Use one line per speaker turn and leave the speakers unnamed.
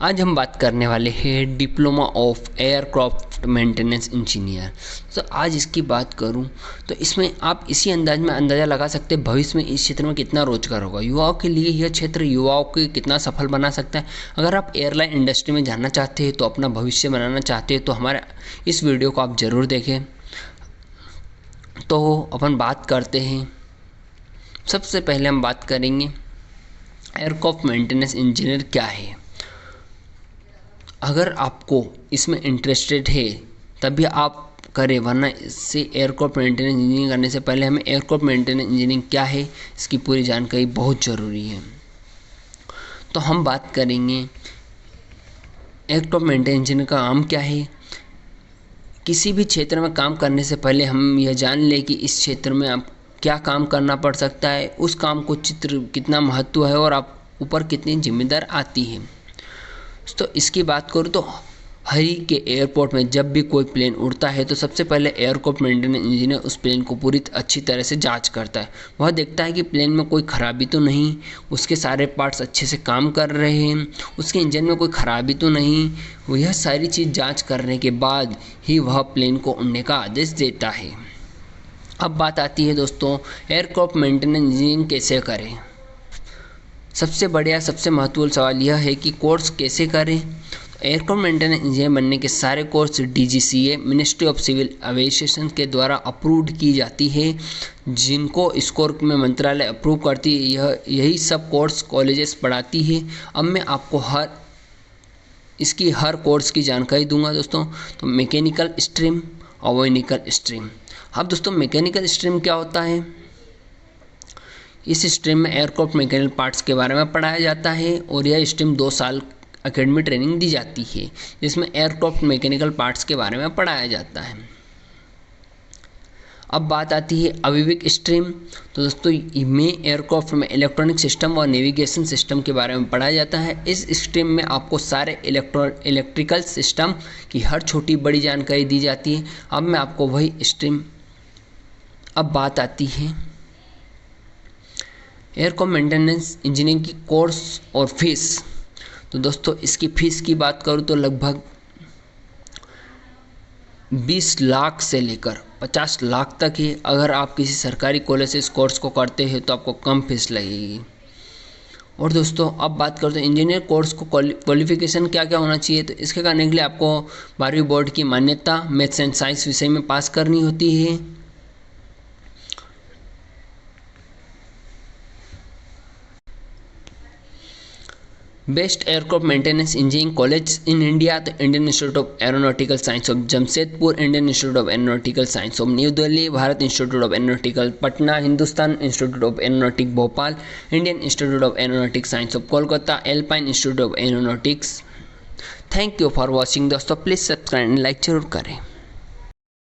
आज हम बात करने वाले हैं diploma of aircraft maintenance engineer. तो आज इसकी बात करूं तो इसमें आप इसी अंदाज में अंदाज़ा लगा सकते हैं भविष्य में इस क्षेत्र में कितना रोजगार होगा। युवाओं के लिए यह क्षेत्र युवाओं को कितना सफल बना सकता है। अगर आप एयरलाइन इंडस्ट्री में जाना चाहते हैं, तो अपना भविष्य बनाना चाहते हैं, तो हमारे इस वीडियो को आप ज़रूर देखें। तो अपन बात करते हैं। सबसे पहले हम बात करेंगे एयरक्राफ्ट मेंटेनेंस इंजीनियर क्या है। अगर आपको इसमें इंटरेस्टेड है तभी आप करें, वरना इससे एयरक्राफ्ट मेंटेनेंस इंजीनियरिंग करने से पहले हमें एयरक्राफ्ट मेंटेनेंस इंजीनियरिंग क्या है इसकी पूरी जानकारी बहुत ज़रूरी है। तो हम बात करेंगे एयरक्राफ्ट मेंटेनेंस इंजीनियर का काम क्या है। किसी भी क्षेत्र में काम करने से पहले हम यह जान लें कि इस क्षेत्र में आप क्या काम करना पड़ सकता है, उस काम को चित्र कितना महत्व है और आप ऊपर कितनी जिम्मेदार आती है। तो इसकी बात करूँ तो हरी के एयरपोर्ट में जब भी कोई प्लेन उड़ता है तो सबसे पहले एयरक्राफ्ट मेंटेनेंस इंजीनियर उस प्लेन को पूरी अच्छी तरह से जांच करता है। वह देखता है कि प्लेन में कोई खराबी तो नहीं, उसके सारे पार्ट्स अच्छे से काम कर रहे हैं, उसके इंजन में कोई खराबी तो नहीं। यह सारी चीज़ जांच करने के बाद ही वह प्लेन को उड़ने का आदेश देता है। अब बात आती है दोस्तों, एयरक्राफ्ट मेंटेनेंस इंजीनियरिंग कैसे करें। सबसे बढ़िया सबसे महत्वपूर्ण सवाल यह है कि कोर्स कैसे करें। एयरक्राफ्ट मेंटेनेंस इंजीनियर बनने के सारे course DGCA ministry of civil aviation के द्वारा अप्रूव्ड की जाती है, जिनको स्कोर में मंत्रालय अप्रूव करती है। यही सब कोर्स कॉलेजेस पढ़ाती है। अब मैं आपको हर कोर्स की जानकारी दूंगा दोस्तों। तो मैकेनिकल स्ट्रीम, अवोनिकल स्ट्रीम। अब दोस्तों मैकेनिकल स्ट्रीम क्या होता है। इस स्ट्रीम में एयरक्राफ्ट मैकेनिकल पार्ट्स के बारे में पढ़ाया जाता है और यह स्ट्रीम 2 साल एकेडमी ट्रेनिंग दी जाती है, जिसमें एयरक्राफ्ट मैकेनिकल पार्ट्स के बारे में पढ़ाया जाता है। अब बात आती है अविविक स्ट्रीम। तो दोस्तों में एयरक्राफ्ट में इलेक्ट्रॉनिक सिस्टम और नेविगेशन सिस्टम के बारे में पढ़ाया जाता है। इस स्ट्रीम में आपको सारे इलेक्ट्रिकल सिस्टम की हर छोटी बड़ी जानकारी दी जाती है। अब मैं आपको वही स्ट्रीम। अब बात आती है एयरक्राफ्ट मेंटेनेंस इंजीनियरिंग की कोर्स और फीस। तो दोस्तों इसकी फ़ीस की बात करूँ तो लगभग 20 लाख से लेकर 50 लाख तक है। अगर आप किसी सरकारी कॉलेज से इस कोर्स को करते हैं तो आपको कम फीस लगेगी। और दोस्तों अब बात करते हैं इंजीनियर कोर्स को क्वालिफिकेशन क्या क्या होना चाहिए। तो इसके करने के लिए आपको 12वीं बोर्ड की मान्यता मैथ्स एंड साइंस विषय में पास करनी होती है। Best aircraft maintenance engineering college in India. तो Indian institute of aeronautical science of Jamshedpur, Indian institute of aeronautical science of new Delhi, Bharat institute of aeronautical Patna, Hindustan institute of aeronautic Bhopal, Indian institute of aeronautic science of Kolkata, alpine institute of aeronautics. Thank you for watching दोस्तों। Please subscribe and like जरूर करें।